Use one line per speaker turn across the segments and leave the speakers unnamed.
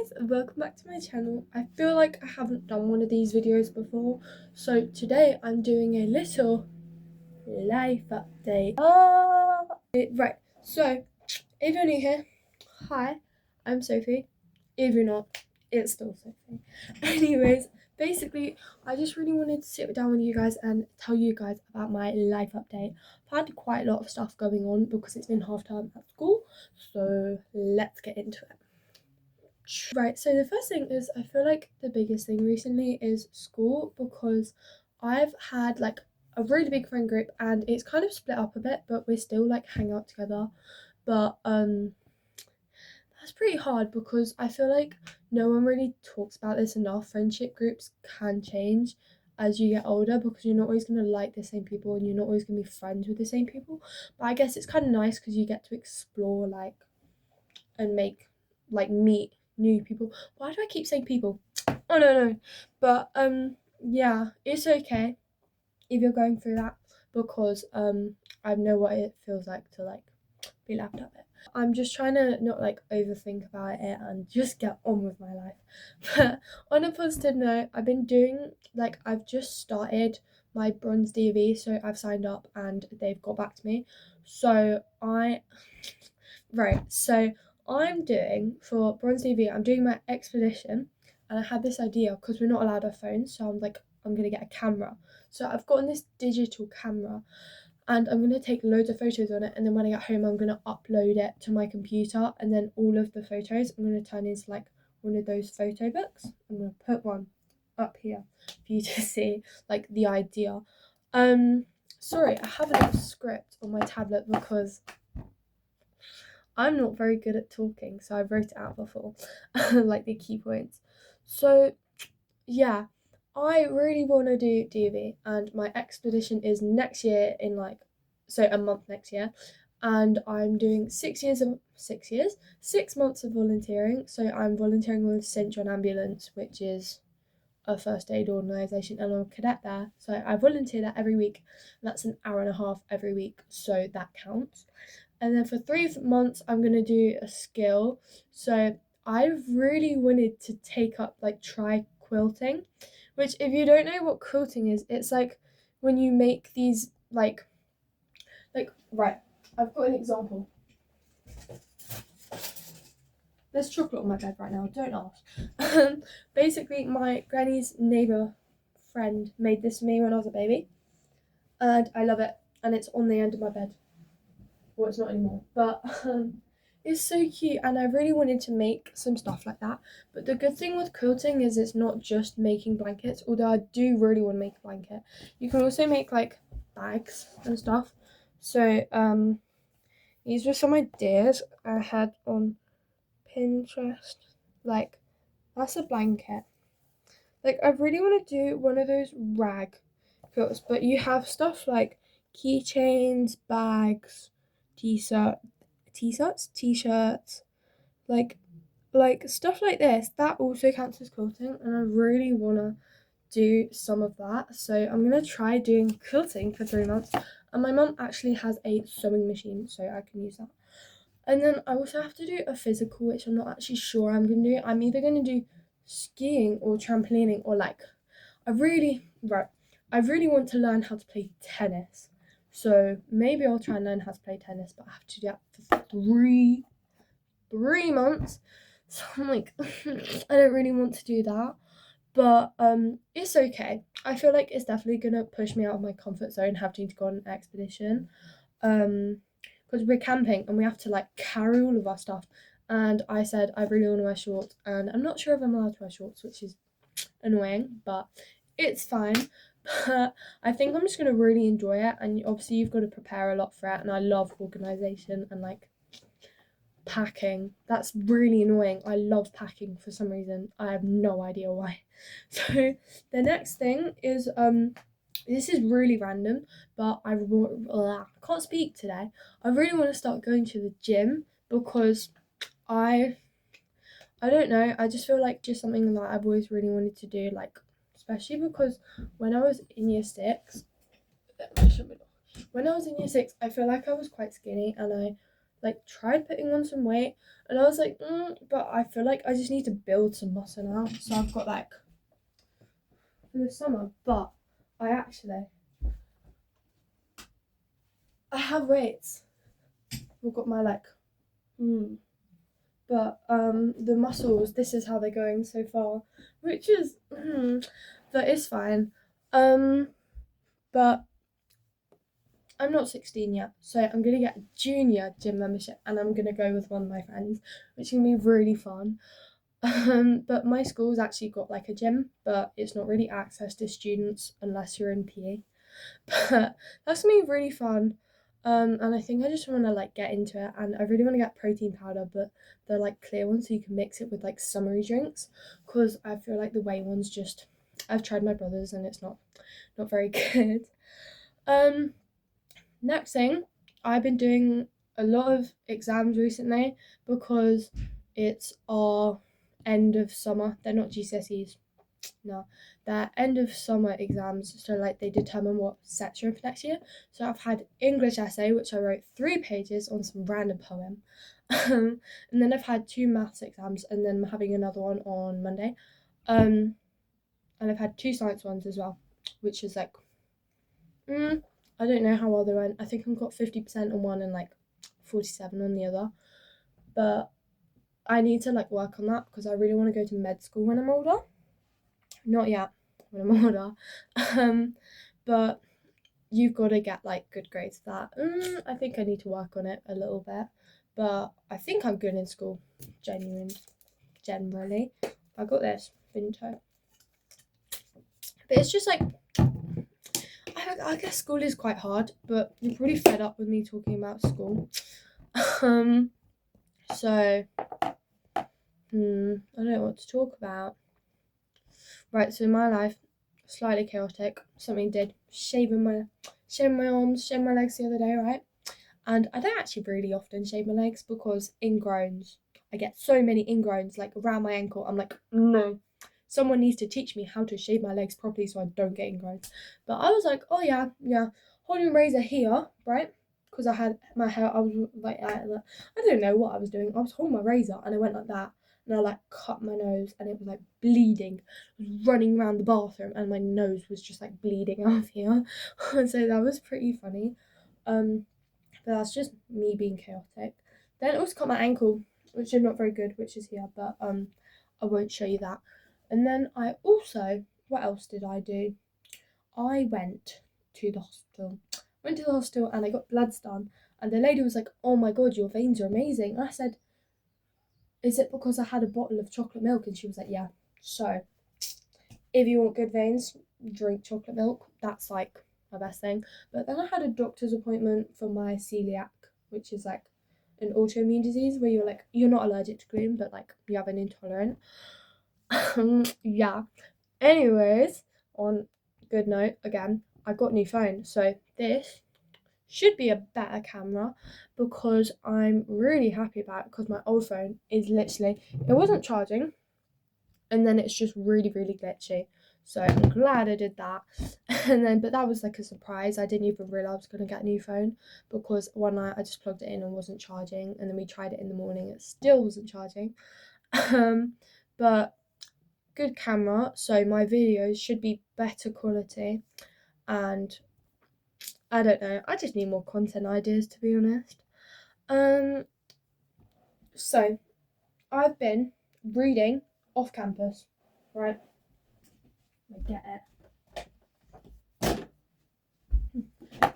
guys, welcome back to my channel. I feel like I haven't done one of these videos before, so today I'm doing a little life update. Right, so if you're new here, hi, I'm Sophie. If you're not, it's still Sophie. Anyways, basically I just really wanted to sit down with you guys and tell you guys about my life update. I've had quite a lot of stuff going on because it's been half term at school, so let's get into it. Right, so the first thing is I feel like the biggest thing recently is school, because I've had like a really big friend group and it's kind of split up a bit, but we're still like hang out together. But that's pretty hard because I feel like no one really talks about this enough. Friendship groups can change as you get older because you're not always going to like the same people and you're not always going to be friends with the same people. But I guess it's kind of nice because you get to explore like and make like meet new people. Why do I keep saying people? Oh no. But yeah, it's okay if you're going through that, because I know what it feels like to like be laughed at it. I'm just trying to not like overthink about it and just get on with my life. But on a positive note, I've just started my bronze DV, so I've signed up and they've got back to me. So I'm doing for bronze DV, I'm doing my expedition, and I had this idea because we're not allowed our phones, so I'm gonna get a camera. So I've gotten this digital camera and I'm going to take loads of photos on it, and then when I get home I'm going to upload it to my computer, and then all of the photos I'm going to turn into like one of those photo books. I'm going to put one up here for you to see like the idea. Sorry, I have a little script on my tablet because I'm not very good at talking, so I wrote it out before like the key points. So yeah, I really want to do DV, and my expedition is next year in a month next year, and I'm doing 6 months of volunteering. So I'm volunteering with St John Ambulance, which is a first aid organisation, and I'm a cadet there. So I volunteer there every week, and that's an hour and a half every week, so that counts. And then for 3 months I'm gonna do a skill. So I've really wanted to try quilting, which if you don't know what quilting is, it's like when you make these right, I've got an example. There's chocolate on my bed right now, don't ask. Basically my granny's neighbour friend made this for me when I was a baby, and I love it, and it's on the end of my bed. Well, it's not anymore, but it's so cute, and I really wanted to make some stuff like that. But the good thing with quilting is it's not just making blankets, although I do really want to make a blanket. You can also make like bags and stuff. So these were some ideas I had on Pinterest. Like, that's a blanket. Like, I really want to do one of those rag quilts, but you have stuff like keychains, bags, t-shirts, like stuff like this. That also counts as quilting, and I really wanna do some of that. So I'm gonna try doing quilting for 3 months. And my mum actually has a sewing machine, so I can use that. And then I also have to do a physical, which I'm not actually sure I'm gonna do. I'm either gonna do skiing or trampolining, or I really want to learn how to play tennis. So maybe I'll try and learn how to play tennis, but I have to do that for three months. So I'm like, I don't really want to do that. But it's okay. I feel like it's definitely gonna push me out of my comfort zone having to go on an expedition. Because we're camping and we have to like carry all of our stuff. And I said I really want to wear shorts, and I'm not sure if I'm allowed to wear shorts, which is annoying, but it's fine. But I think I'm just gonna really enjoy it, and obviously you've got to prepare a lot for it, and I love organisation and like packing. That's really annoying. I love packing for some reason. I have no idea why. So the next thing is this is really random, but I can't speak today. I really want to start going to the gym because I don't know, I just feel like just something that I've always really wanted to do, like especially because when I was in year 6, I feel like I was quite skinny, and I like tried putting on some weight, and I was like, but I feel like I just need to build some muscle now. So I've got like for the summer, but I have weights. I've got my like, but the muscles. This is how they're going so far, which is that is fine. But I'm not 16 yet, so I'm gonna get a junior gym membership, and I'm gonna go with one of my friends, which is gonna be really fun. But my school's actually got like a gym, but it's not really access to students unless you're in PE. But that's gonna be really fun. And I think I just want to like get into it, and I really want to get protein powder, but the like clear ones so you can mix it with like summery drinks, because I feel like the whey ones just I've tried my brother's and it's not very good. Next thing, I've been doing a lot of exams recently because it's our end of summer. They're not GCSEs. No, they're end of summer exams. So like they determine what sets you're in for next year. So I've had English essay, which I wrote 3 pages on some random poem. And then I've had 2 maths exams, and then I'm having another one on Monday. And I've had 2 science ones as well, which is like I don't know how well they went. I think I've got 50% on one and like 47 on the other. But I need to like work on that because I really want to go to med school when I'm older. Not yet, when I'm older. But you've got to get like good grades for that. I think I need to work on it a little bit. But I think I'm good in school, generally. I got this, Vinto. But it's just like I guess school is quite hard, but you're pretty fed up with me talking about school. So I don't know what to talk about. Right, so in my life, slightly chaotic. Something did shaving my arms, shaving my legs the other day, right? And I don't actually really often shave my legs because ingrowns. I get so many ingrowns like around my ankle. I'm like, no. Someone needs to teach me how to shave my legs properly so I don't get ingrowns. But I was like, oh yeah, holding a razor here, right? Because I had my hair, I was like, I don't know what I was doing. I was holding my razor and I went like that, and I like cut my nose and it was like bleeding. I was running around the bathroom and my nose was just like bleeding out here. So that was pretty funny. But that's just me being chaotic. Then I also cut my ankle, which is not very good, which is here, but I won't show you that. And then I also, what else did I do? I went to the hospital. And I got bloods done. And the lady was like, oh my god, your veins are amazing. And I said, is it because I had a bottle of chocolate milk? And she was like, yeah. So if you want good veins, drink chocolate milk. That's like my best thing. But then I had a doctor's appointment for my celiac, which is like an autoimmune disease where you're not allergic to gluten, but like you have an intolerance. Yeah. Anyways, on good note, again, I got a new phone. So this should be a better camera because I'm really happy about it because my old phone is literally, it wasn't charging and then it's just really, really glitchy. So I'm glad I did that. And then, but that was like a surprise. I didn't even realize I was going to get a new phone because one night I just plugged it in and wasn't charging. And then we tried it in the morning, it still wasn't charging. But good camera, so my videos should be better quality. And I don't know, I just need more content ideas, to be honest. So I've been reading off campus, right? I get it.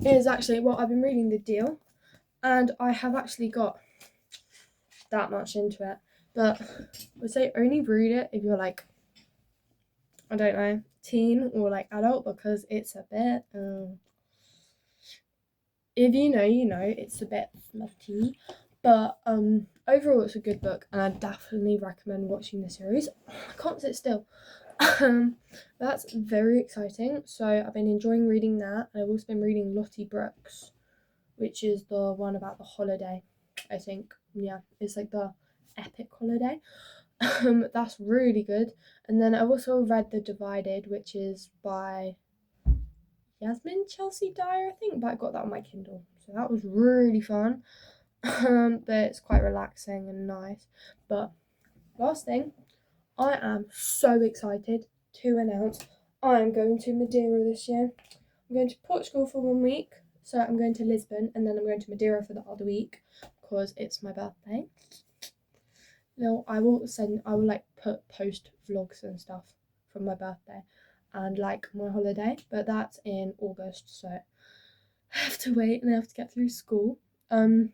It is actually, well, I've been reading The Deal, and I have actually got that much into it. But I would say only read it if you're like, I don't know, teen or like adult, because it's a bit if you know, you know, it's a bit smutty. But overall it's a good book and I definitely recommend watching the series. I can't sit still. That's very exciting. So I've been enjoying reading that. I've also been reading Lottie Brooks, which is the one about the holiday, I think. Yeah, it's like the epic holiday. That's really good. And then I've also read The Divided, which is by Yasmin Chelsea Dyer, I think, but I got that on my Kindle. So that was really fun. but it's quite relaxing and nice. But last thing, I am so excited to announce I am going to Madeira this year. I'm going to Portugal for 1 week, so I'm going to Lisbon, and then I'm going to Madeira for the other week because it's my birthday. No, I will like post vlogs and stuff from my birthday and like my holiday, but that's in August, so I have to wait and I have to get through school. I'm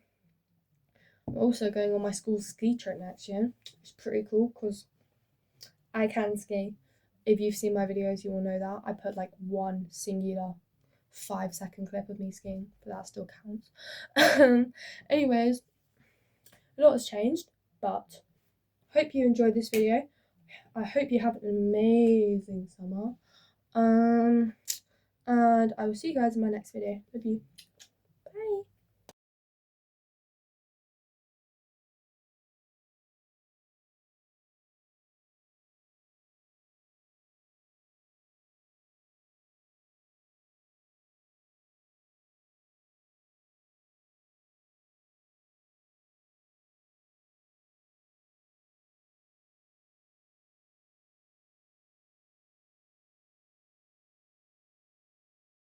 also going on my school ski trip next year. It's pretty cool because I can ski. If you've seen my videos, you will know that. I put like one singular 5-second clip of me skiing, but that still counts. Anyways, a lot has changed, but hope you enjoyed this video. I hope you have an amazing summer. And I will see you guys in my next video. Love you.